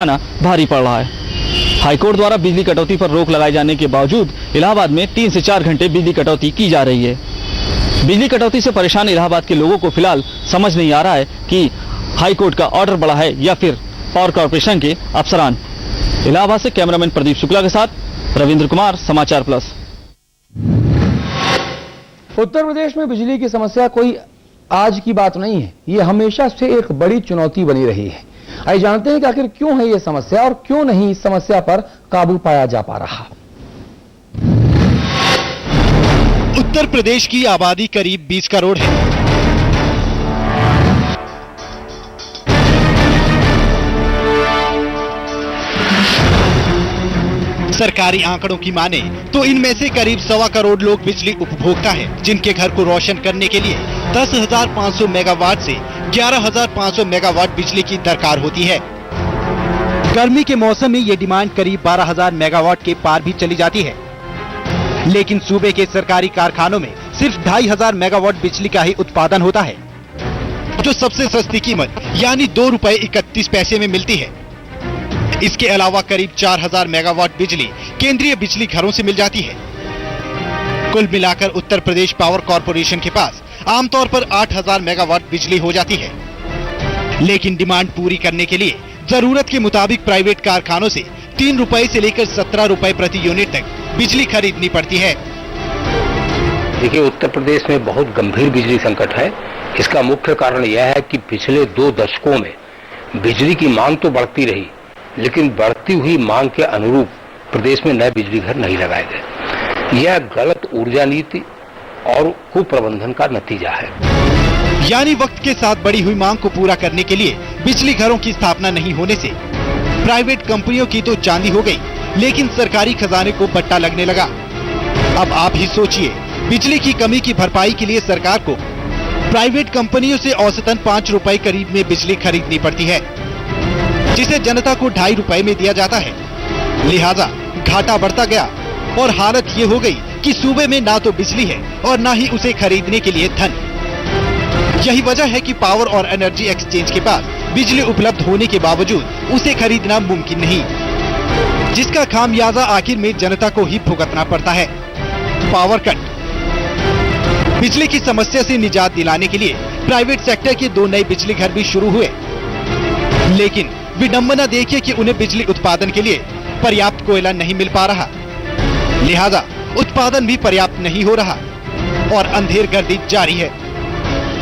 आना भारी पड़ रहा है। हाईकोर्ट द्वारा बिजली कटौती पर रोक लगाए जाने के बावजूद इलाहाबाद में 3 से 4 घंटे बिजली कटौती की जा रही है। बिजली कटौती से परेशान इलाहाबाद के लोगों को फिलहाल समझ नहीं आ रहा है कि हाईकोर्ट का ऑर्डर बड़ा है या फिर पावर कॉर्पोरेशन के अफसरान। इलाहाबाद से कैमरामैन प्रदीप शुक्ला के साथ रविंद्र कुमार, समाचार प्लस। उत्तर प्रदेश में बिजली की समस्या कोई आज की बात नहीं है, ये हमेशा से एक बड़ी चुनौती बनी रही है। आइए जानते हैं कि आखिर क्यों है ये समस्या और क्यों नहीं इस समस्या पर काबू पाया जा पा रहा। उत्तर प्रदेश की आबादी करीब 20 करोड़ है। सरकारी आंकड़ों की माने तो इनमें से करीब 1.25 करोड़ लोग बिजली उपभोक्ता हैं, जिनके घर को रोशन करने के लिए 10,500 मेगावाट से 11,500 मेगावाट बिजली की दरकार होती है। गर्मी के मौसम में ये डिमांड करीब 12,000 मेगावाट के पार भी चली जाती है, लेकिन सूबे के सरकारी कारखानों में सिर्फ 2,500 मेगावाट बिजली का ही उत्पादन होता है, जो सबसे सस्ती कीमत यानी ₹2.31 में मिलती है। इसके अलावा करीब 4,000 मेगावाट बिजली केंद्रीय बिजली घरों से मिल जाती है। कुल मिलाकर उत्तर प्रदेश पावर कॉर्पोरेशन के पास आमतौर पर 8,000 मेगावाट बिजली हो जाती है, लेकिन डिमांड पूरी करने के लिए जरूरत के मुताबिक प्राइवेट कारखानों से ₹3 से लेकर ₹17 प्रति यूनिट तक बिजली खरीदनी पड़ती है। देखिए, उत्तर प्रदेश में बहुत गंभीर बिजली संकट है। इसका मुख्य कारण यह है कि पिछले 2 दशकों में बिजली की मांग तो बढ़ती रही, लेकिन बढ़ती हुई मांग के अनुरूप प्रदेश में नए बिजली घर नहीं लगाए गए। यह गलत ऊर्जा नीति और कुप्रबंधन का नतीजा है। यानी वक्त के साथ बढ़ी हुई मांग को पूरा करने के लिए बिजली घरों की स्थापना नहीं होने से प्राइवेट कंपनियों की तो चांदी हो गई, लेकिन सरकारी खजाने को बट्टा लगने लगा। अब आप ही सोचिए, बिजली की कमी की भरपाई के लिए सरकार को प्राइवेट कंपनियों से औसतन ₹5 करीब में बिजली खरीदनी पड़ती है, जिसे जनता को ₹2.5 में दिया जाता है। लिहाजा घाटा बढ़ता गया और हालत ये हो गई कि सूबे में ना तो बिजली है और ना ही उसे खरीदने के लिए धन। यही वजह है कि पावर और एनर्जी एक्सचेंज के पास बिजली उपलब्ध होने के बावजूद उसे खरीदना मुमकिन नहीं, जिसका खामियाजा आखिर में जनता को ही भुगतना पड़ता है। Power cut. बिजली की समस्या से निजात दिलाने के लिए प्राइवेट सेक्टर के 2 नए बिजली घर भी शुरू हुए, लेकिन विडंबना देखिए कि उन्हें बिजली उत्पादन के लिए पर्याप्त कोयला नहीं मिल पा रहा, लिहाजा उत्पादन भी पर्याप्त नहीं हो रहा और अंधेर गर्दी जारी है।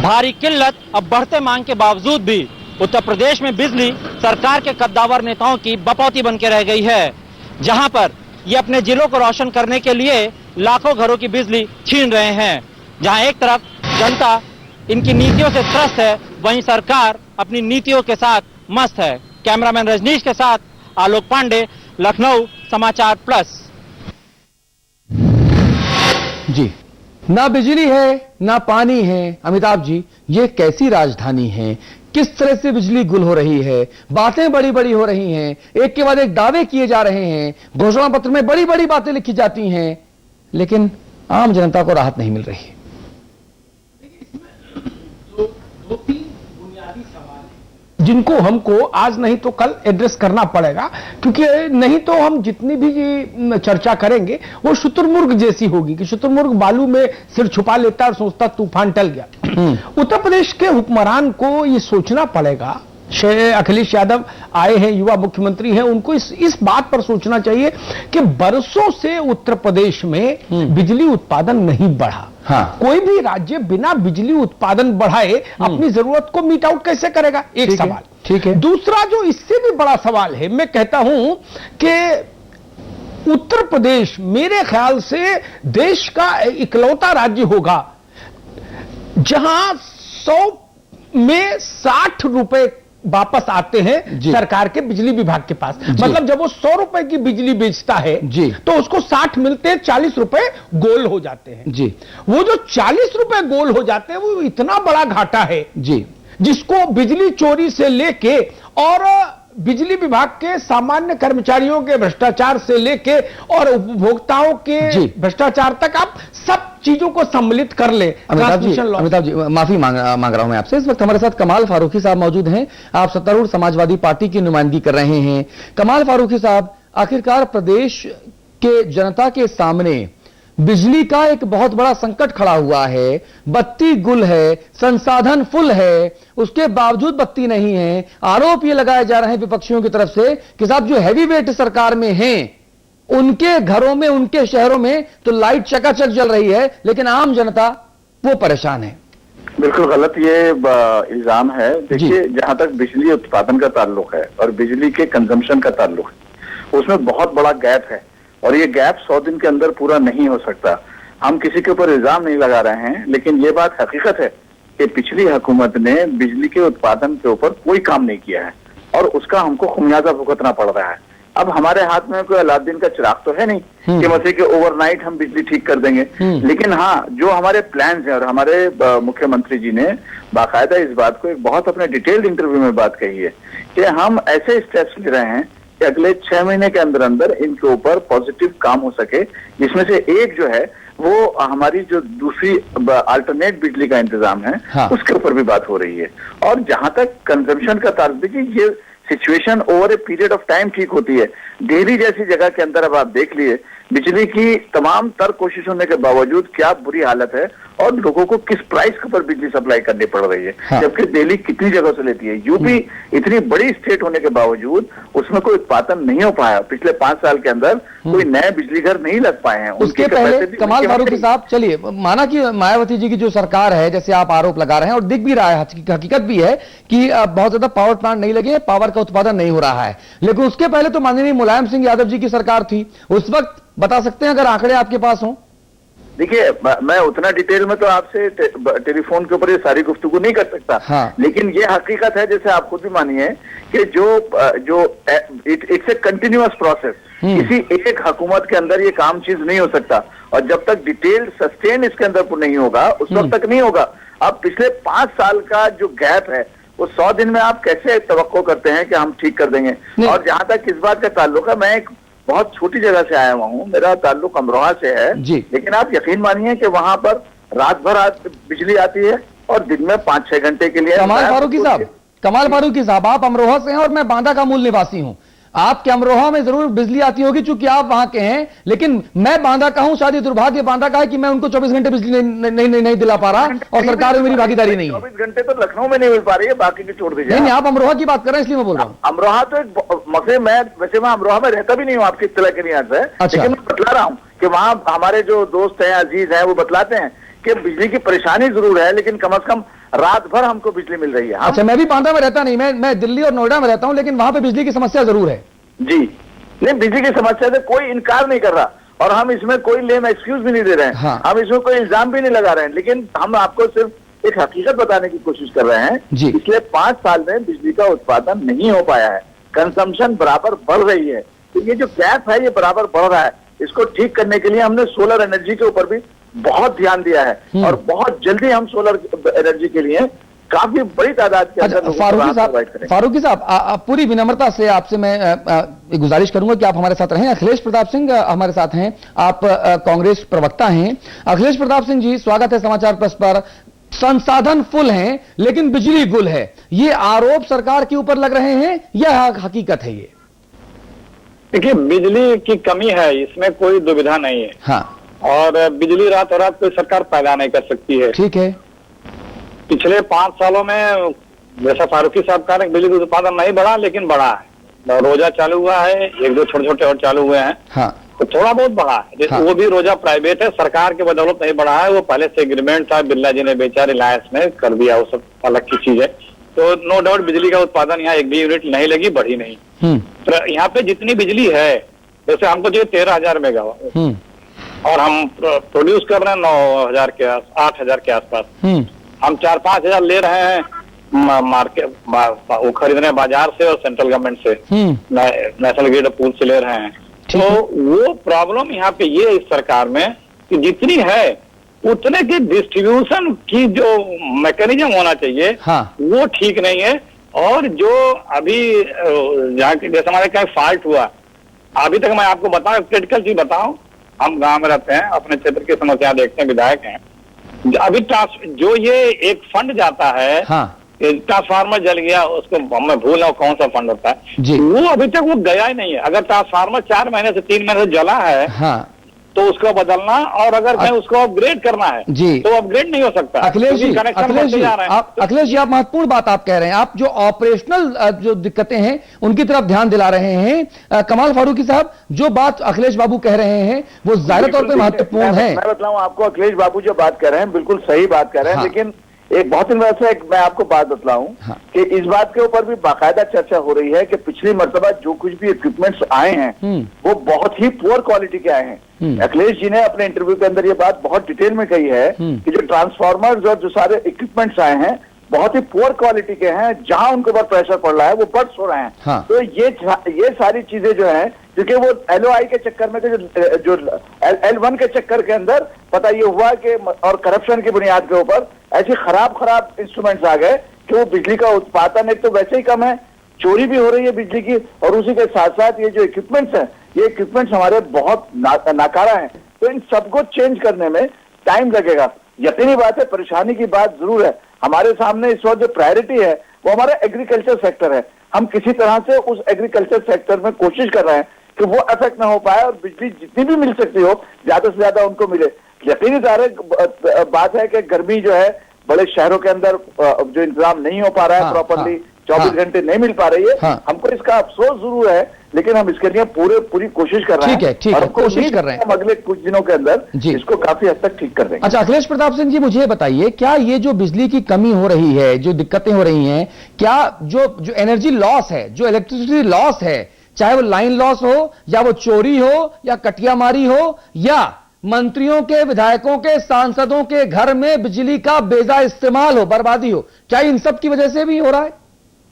भारी किल्लत अब बढ़ते मांग के बावजूद भी उत्तर प्रदेश में बिजली सरकार के कद्दावर नेताओं की बपौती बन के रह गई है, जहां पर ये अपने जिलों को रोशन करने के लिए लाखों घरों की बिजली छीन रहे हैं। जहां एक तरफ जनता इनकी नीतियों से त्रस्त है, वहीं सरकार अपनी नीतियों के साथ मस्त है। कैमरामैन रजनीश के साथ आलोक पांडे, लखनऊ, समाचार प्लस। जी, ना बिजली है ना पानी है। अमिताभ जी, ये कैसी राजधानी है? किस तरह से बिजली गुल हो रही है? बातें बड़ी बड़ी हो रही हैं, एक के बाद एक दावे किए जा रहे हैं, घोषणा पत्र में बड़ी बड़ी बातें लिखी जाती हैं, लेकिन आम जनता को राहत नहीं मिल रही है। जिनको हमको आज नहीं तो कल एड्रेस करना पड़ेगा, क्योंकि नहीं तो हम जितनी भी चर्चा करेंगे वो शुतुरमुर्ग जैसी होगी कि शुतुरमुर्ग बालू में सिर छुपा लेता और सोचता तूफान टल गया। उत्तर प्रदेश के हुक्मरान को ये सोचना पड़ेगा। अखिलेश यादव आए हैं, युवा मुख्यमंत्री हैं, उनको इस बात पर सोचना चाहिए कि बरसों से उत्तर प्रदेश में बिजली उत्पादन नहीं बढ़ा। हाँ। कोई भी राज्य बिना बिजली उत्पादन बढ़ाए अपनी जरूरत को मीट आउट कैसे करेगा? एक सवाल। ठीक है। दूसरा जो इससे भी बड़ा सवाल है, मैं कहता हूं कि उत्तर प्रदेश मेरे ख्याल से देश का इकलौता राज्य होगा जहां 100 में 60 रुपए वापस आते हैं सरकार के बिजली विभाग के पास। मतलब जब वो 100 रुपए की बिजली बेचता है जी, तो उसको 60 मिलते हैं, 40 रुपए गोल हो जाते हैं जी। वो जो 40 रुपए गोल हो जाते हैं वो इतना बड़ा घाटा है जी, जिसको बिजली चोरी से लेके और बिजली विभाग के सामान्य कर्मचारियों के भ्रष्टाचार से लेके और उपभोक्ताओं के भ्रष्टाचार तक आप सब चीजों को सम्मिलित कर ले। अमिताभ जी माफी मांग रहा हूं मैं आपसे। इस वक्त हमारे साथ कमाल फारूकी साहब मौजूद हैं। आप सत्तारूढ़ समाजवादी पार्टी की नुमाइंदगी कर रहे हैं। कमाल फारूकी साहब, आखिरकार प्रदेश के जनता के सामने बिजली का एक बहुत बड़ा संकट खड़ा हुआ है। बत्ती गुल है, संसाधन फुल है, उसके बावजूद बत्ती नहीं है। आरोप ये लगाए जा रहे हैं विपक्षियों की तरफ से कि साहब जो हैवी वेट सरकार में हैं उनके घरों में, उनके शहरों में तो लाइट चकाचक जल रही है, लेकिन आम जनता वो परेशान है। बिल्कुल गलत ये इल्जाम है। देखिए, जहां तक बिजली उत्पादन का ताल्लुक है और बिजली के कंजम्पशन का ताल्लुक है, उसमें बहुत बड़ा गैप है और ये गैप 100 दिन के अंदर पूरा नहीं हो सकता। हम किसी के ऊपर इल्जाम नहीं लगा रहे हैं, लेकिन ये बात हकीकत है कि पिछली हुकूमत ने बिजली के उत्पादन के ऊपर कोई काम नहीं किया है और उसका हमको खुमियाजा भुगतना पड़ रहा है। अब हमारे हाथ में कोई अलादीन का चिराग तो है नहीं कि मतलब कि ओवरनाइट हम बिजली ठीक कर देंगे, लेकिन हाँ, जो हमारे प्लान्स हैं और हमारे मुख्यमंत्री जी ने बाकायदा इस बात को एक बहुत अपने डिटेल्ड इंटरव्यू में बात कही है कि हम ऐसे स्टेप्स ले रहे हैं कि अगले 6 महीने के अंदर अंदर इनके ऊपर पॉजिटिव काम हो सके, जिसमें से एक जो है वो हमारी जो दूसरी अल्टरनेट बिजली का इंतजाम है, हाँ, उसके ऊपर भी बात हो रही है। और जहां तक कंजम्पशन का ताल्लुक, देखिए ये situation over a period of time ठीक होती है। दिल्ली जैसी जगह के अंदर अब आप देख लिए बिजली की तमाम तर कोशिश होने के बावजूद क्या बुरी हालत है और लोगों को किस प्राइस के ऊपर बिजली सप्लाई करनी पड़ रही है, हाँ। जबकि दिल्ली कितनी जगह से लेती है। यूपी इतनी बड़ी स्टेट होने के बावजूद उसमें कोई उत्पादन नहीं हो पाया। पिछले 5 साल के अंदर कोई नए बिजली घर नहीं लग पाए हैं। उसके पहले कमाल फारूकी साहब, चलिए माना कि मायावती जी की जो सरकार है, जैसे आप आरोप लगा रहे हैं और दिख भी रहा है, हकीकत भी है कि बहुत ज्यादा पावर प्लांट नहीं लगे, पावर का उत्पादन नहीं हो रहा है, लेकिन उसके पहले तो माननीय मुलायम सिंह यादव जी की सरकार थी। उस वक्त बता सकते हैं अगर आंकड़े आपके पास हों? देखिए, मैं उतना डिटेल में तो आपसे टेलीफोन के ऊपर ये सारी गुफ्तगू नहीं कर सकता, हाँ। लेकिन ये हकीकत है, जैसे आप खुद भी मानिए कि जो इट्स ए कंटिन्यूअस प्रोसेस। किसी एक हुकूमत के अंदर ये काम चीज नहीं हो सकता और जब तक डिटेल्ड सस्टेन इसके अंदर नहीं होगा उस वक्त तक नहीं होगा। अब पिछले 5 साल का जो गैप है वो 100 दिन में आप कैसे तवक्को करते हैं कि हम ठीक कर देंगे। और जहां तक इस बात का ताल्लुक है, मैं एक बहुत छोटी जगह से आया हुआ हूँ, मेरा ताल्लुक अमरोहा से है, लेकिन आप यकीन मानिए कि वहां पर रात भर बिजली आती है और दिन में 5-6 घंटे के लिए। कमाल फारूकी साहब, आप अमरोहा से हैं और मैं बांदा का मूल निवासी हूं। आपके अमरोहा में जरूर बिजली आती होगी चूंकि आप वहां के हैं, लेकिन मैं बांदा का हूं। शायद दुर्भाग्य बांदा का है कि मैं उनको 24 घंटे बिजली नहीं दिला पा रहा और सरकार में मेरी भागीदारी नहीं है। 24 घंटे तो लखनऊ में नहीं मिल पा रही है, बाकी की छोड़ दीजिए। नहीं, आप अमरोहा की बात कर रहे हैं इसलिए मैं बोल रहा हूँ। अमरोहा तो एक मसले, वैसे मैं अमरोहा में रहता भी नहीं हूँ आपकी इत्तला के लिहाज से, लेकिन मैं बतला रहा हूँ कि वहाँ हमारे जो दोस्त हैं, अजीज हैं, वो बतलाते हैं कि बिजली की परेशानी जरूर है, लेकिन कम से कम रात भर हमको बिजली मिल रही है। अच्छा, मैं भी बांदा में रहता नहीं, मैं दिल्ली और नोएडा में रहता हूँ, लेकिन वहां पे बिजली की समस्या जरूर है। जी नहीं, बिजली की समस्या से कोई इनकार नहीं कर रहा और हम इसमें कोई लेम एक्सक्यूज भी नहीं दे रहे हैं, हाँ। हम इसमें कोई इल्जाम भी नहीं लगा रहे हैं, लेकिन हम आपको सिर्फ एक हकीकत बताने की कोशिश कर रहे हैं। पिछले 5 साल में बिजली का उत्पादन नहीं हो पाया है, कंजम्पशन बराबर बढ़ रही है, तो ये जो गैप है ये बराबर बढ़ रहा है। इसको ठीक करने के लिए हमने सोलर एनर्जी के ऊपर भी बहुत ध्यान दिया है और बहुत जल्दी हम सोलर एनर्जी के लिए काफी बड़ी तादाद के अंदर फारूकी साहब, पूरी विनम्रता से आपसे मैं गुजारिश करूंगा कि आप हमारे साथ रहें। अखिलेश प्रताप सिंह हमारे साथ हैं, आप कांग्रेस प्रवक्ता हैं। अखिलेश प्रताप सिंह जी, स्वागत है समाचार प्लस पर। संसाधन फुल हैं लेकिन बिजली गुल है, ये आरोप सरकार के ऊपर लग रहे हैं या हकीकत है? ये देखिए, बिजली की कमी है, इसमें कोई दुविधा नहीं है, हाँ। और बिजली रातों रात कोई सरकार पैदा नहीं कर सकती है, ठीक है। पिछले 5 सालों में जैसा फारूकी साहब कह रहे हैं, बिजली का उत्पादन नहीं बढ़ा लेकिन बढ़ा है। रोजा चालू हुआ है, 1-2 छोटे-छोटे और चालू हुए हैं, हाँ। तो थोड़ा बहुत बढ़ा है, हाँ। वो भी रोजा प्राइवेट है, सरकार के बदौलत नहीं बढ़ा है। वो पहले से एग्रीमेंट था, बिरला जी ने बेचा, रिलायंस ने कर दिया, वो सब अलग की चीज है। तो नो डाउट बिजली का उत्पादन यहाँ 1 भी यूनिट नहीं लगी, बढ़ी नहीं। तो यहाँ पे जितनी बिजली है, जैसे हमको जो 13,000 मेगावाट और हम प्रोड्यूस कर रहे हैं 9,000 के 8,000 के आसपास, हम 4-5 हजार ले रहे हैं मार्केट, वो खरीद रहे हैं बाजार से और सेंट्रल गवर्नमेंट से, नेशनल ग्रिड पूल से ले रहे हैं। तो वो प्रॉब्लम यहाँ पे ये इस सरकार में कि जितनी है उतने की डिस्ट्रीब्यूशन की जो मैकेनिज्म होना चाहिए, हाँ। वो ठीक नहीं है। और जो अभी जहाँ जैसे हमारे कहीं फॉल्ट हुआ, अभी तक मैं आपको बताऊं, क्रिटिकल चीज बताऊं हम गांव में रहते हैं, अपने क्षेत्र की समस्या देखते हैं, विधायक हैं। अभी जो ये एक फंड जाता है, हाँ, ट्रांसफार्मर जल गया, उसको मैं भूल रहा हूँ कौन सा फंड होता है जी, वो अभी तक वो गया ही नहीं है। अगर ट्रांसफार्मर 4 महीने से 3 महीने से जला है, हाँ, तो उसको बदलना, और अगर कहीं उसको अपग्रेड करना है जी, तो अपग्रेड नहीं हो सकता। अखिलेश जी, अखिलेश जी, आप महत्वपूर्ण बात आप कह रहे हैं। आप जो ऑपरेशनल जो दिक्कतें हैं उनकी तरफ ध्यान दिला रहे हैं। कमाल फारूकी साहब, जो बात अखिलेश बाबू कह रहे हैं वो जाहिर तौर पर महत्वपूर्ण है। मैं बताऊं आपको, अखिलेश बाबू जो बात कर रहे हैं बिल्कुल सही बात कर रहे हैं, हाँ, लेकिन एक बहुत दिन वैसे एक मैं आपको बात बतलाऊं, हाँ, कि इस बात के ऊपर भी बाकायदा चर्चा हो रही है कि पिछली मर्तबा जो कुछ भी इक्विपमेंट्स आए हैं वो बहुत ही पुअर क्वालिटी के आए हैं। अखिलेश जी ने अपने इंटरव्यू के अंदर ये बात बहुत डिटेल में कही है कि जो ट्रांसफार्मर्स और जो सारे इक्विपमेंट्स आए हैं बहुत ही पुअर क्वालिटी के हैं, जहां उनके ऊपर प्रेशर पड़ रहा है वो बर्स्ट हो रहे हैं। हाँ, तो ये सारी चीजें जो है, क्योंकि वो LOI के चक्कर में जो L1 के चक्कर के अंदर पता ये हुआ कि और करप्शन की बुनियाद के ऊपर ऐसे खराब इंस्ट्रूमेंट्स आ गए कि वो बिजली का उत्पादन एक तो वैसे ही कम है, चोरी भी हो रही है बिजली की, और उसी के साथ साथ ये जो इक्विपमेंट्स हैं, ये इक्विपमेंट्स हमारे बहुत नाकारा हैं। तो इन सबको चेंज करने में टाइम लगेगा। यकीनी बात है, परेशानी की बात जरूर है। हमारे सामने इस वक्त जो प्रायोरिटी है वो हमारा एग्रीकल्चर सेक्टर है। हम किसी तरह से उस एग्रीकल्चर सेक्टर में कोशिश कर रहे हैं कि वो अफेक्ट ना हो पाए और बिजली जितनी भी मिल सकती हो ज्यादा से ज्यादा उनको मिले। यकीनी बात है कि गर्मी जो है बड़े शहरों के अंदर जो इंतजाम नहीं हो पा रहा है प्रॉपरली, 24 घंटे नहीं मिल पा रही है, हमको इसका अफसोस जरूर है, लेकिन हम इसके लिए पूरी कोशिश कर रहे हैं। ठीक है, कोशिश कर रहे हैं। हम अगले कुछ दिनों के अंदर इसको काफी हद तक ठीक कर देंगे। अच्छा, अखिलेश प्रताप सिंह जी, मुझे बताइए, क्या ये जो बिजली की कमी हो रही है, जो दिक्कतें हो रही हैं, क्या जो एनर्जी लॉस है, जो इलेक्ट्रिसिटी लॉस है, चाहे वो लाइन लॉस हो या वो चोरी हो या कटियामारी हो या मंत्रियों के, विधायकों के, सांसदों के घर में बिजली का बेजा इस्तेमाल हो, बर्बादी हो, क्या इन सब की वजह से भी हो रहा है?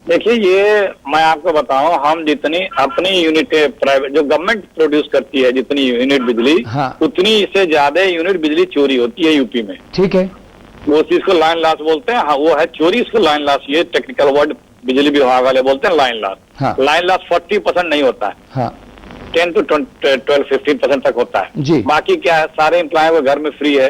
देखिए, ये मैं आपको बताऊं, हम जितनी अपनी यूनिट प्राइवेट जो गवर्नमेंट प्रोड्यूस करती है जितनी यूनिट बिजली, उतनी से ज्यादा यूनिट बिजली चोरी होती है यूपी में। ठीक है, वो चीज को लाइन लॉस बोलते हैं। हाँ, वो है चोरी, इसको लाइन लॉस, ये टेक्निकल वर्ड बिजली विभाग वाले बोलते हैं लाइन लॉस। लाइन लॉस 40% नहीं होता है, 10 to 12-15% तक होता है। बाकी क्या है, सारे एम्प्लॉय को घर में फ्री है,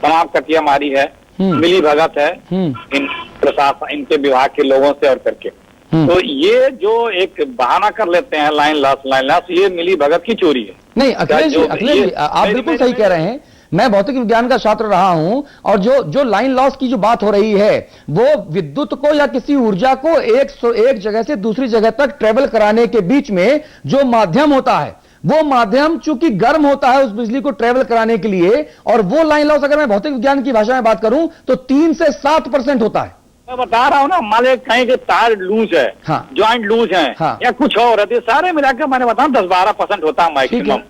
तमाम कटिया मारी है, मिली भगत है इन प्रशासन, इनके विभाग के लोगों से और करके। तो ये जो एक बहाना कर लेते हैं लाइन लॉस, ये मिली भगत की चोरी है। नहीं अखिलेश जी, आप बिल्कुल सही कह रहे हैं। मैं भौतिक विज्ञान का छात्र रहा हूं, और जो लाइन लॉस की जो बात हो रही है वो विद्युत को या किसी ऊर्जा को एक जगह से दूसरी जगह तक ट्रेवल कराने के बीच में जो माध्यम होता है, वो माध्यम चूंकि गर्म होता है उस बिजली को ट्रेवल कराने के लिए, और वो लाइन लॉस अगर मैं भौतिक विज्ञान की भाषा में बात करूं तो 3 से 7% होता है। मैं बता रहा हूँ ना, मान लीजिए कहीं के तार लूज है, ज्वाइंट लूज है, या कुछ और है, सारे मिलाकर मैंने बताया 10-12% होता है मैक्सिमम,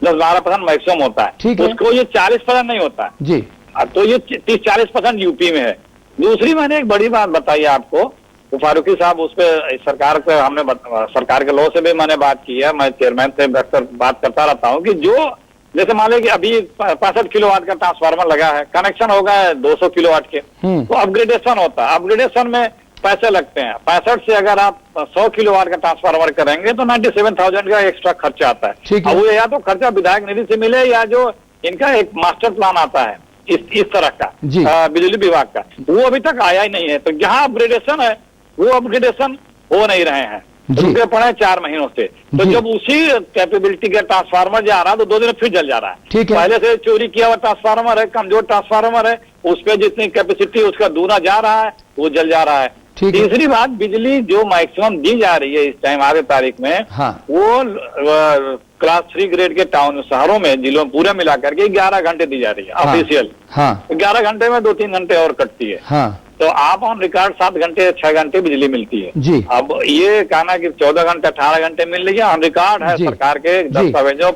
10-12% मैक्सिमम होता है। उसको ये 40% नहीं होता है जी। तो ये 30-40% यूपी में है। दूसरी मैंने एक बड़ी बात बताई आपको, तो फारूकी साहब उस पर सरकार पे हमने सरकार के लोगों से भी मैंने बात की है, मैं चेयरमैन से अक्सर बात करता रहता हूँ कि जो जैसे मान लीजिए कि अभी 65 किलोवाट का ट्रांसफार्मर लगा है, कनेक्शन होगा 200 किलोवाट के, तो अपग्रेडेशन होता है, अपग्रेडेशन में पैसे लगते हैं। 65 से अगर आप 100 किलोवाट का ट्रांसफार्मर करेंगे तो 97,000 का एक्स्ट्रा खर्चा आता है। अब वो या तो खर्चा विधायक निधि से मिले या जो इनका एक मास्टर प्लान आता है इस तरह का बिजली विभाग का, वो अभी तक आया ही नहीं है। तो जहाँ अपग्रेडेशन है वो अपग्रेडेशन हो नहीं रहे हैं, रुके पड़े 4 महीनों से। तो जब उसी कैपेबिलिटी का ट्रांसफार्मर जा रहा है तो 2 दिन फिर जल जा रहा है। पहले से चोरी किया हुआ ट्रांसफार्मर है, कमजोर ट्रांसफार्मर है, उस पर जितनी कैपेसिटी उसका दूना जा रहा है वो जल जा रहा है। तीसरी बात, बिजली जो मैक्सिमम दी जा रही है इस टाइम आज तारीख में, वो क्लास 3 ग्रेड के टाउन शहरों में, जिलों पूरे मिला करके 11 घंटे दी जा रही है ऑफिशियल। 11 घंटे में 2-3 घंटे और कटती है। तो आप ऑन रिकॉर्ड 7 घंटे 6 घंटे बिजली मिलती है जी। अब ये कहना कि 14 घंटे 18 घंटे मिल रही है, ऑन रिकॉर्ड है सरकार के दस्तावेजों।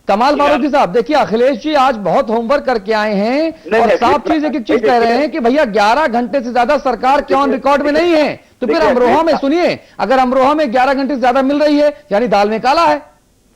कमाल फारूकी साहब, देखिए अखिलेश जी आज बहुत होमवर्क करके आए हैं और साफ चीज एक चीज कह रहे हैं कि भैया 11 घंटे से ज्यादा सरकार के ऑन रिकॉर्ड में नहीं है। तो फिर अमरोहा में सुनिए, अगर अमरोहा में 11 घंटे से ज्यादा मिल रही है यानी दाल में काला है।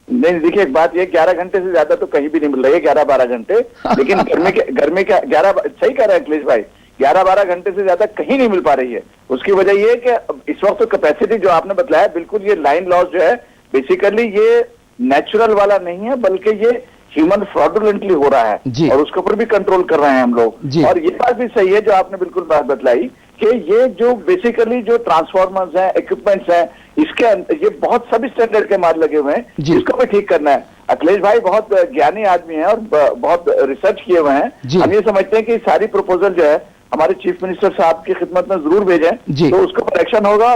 नहीं देखिए, एक बात ये 11 घंटे से ज्यादा तो कहीं भी नहीं मिल रही है, 11-12 घंटे। लेकिन घर में क्या 11, सही कह रहे हैं अखिलेश भाई, 11-12 घंटे से ज्यादा कहीं नहीं मिल पा रही है। उसकी वजह ये है कि इस वक्त तो कैपेसिटी जो आपने बतलाया, बिल्कुल ये लाइन लॉस जो है बेसिकली ये नेचुरल वाला नहीं है, बल्कि ये ह्यूमन फ्रॉडुलेंटली हो रहा है और उसके ऊपर भी कंट्रोल कर रहे हैं हम लोग। और ये बात भी सही है जो आपने बिल्कुल बात बतलाई कि ये जो बेसिकली जो ट्रांसफॉर्मर्स हैं, इक्विपमेंट्स हैं, इसके ये बहुत सब स्टैंडर्ड के मार लगे हुए हैं, इसको भी ठीक करना है। अखिलेश भाई बहुत ज्ञानी आदमी है और बहुत रिसर्च किए हुए हैं। हम ये समझते हैं कि सारी प्रपोजल जो है हमारे चीफ मिनिस्टर साहब की खिदमत में जरूर भेजें, तो उसका ऊपर एक्शन होगा।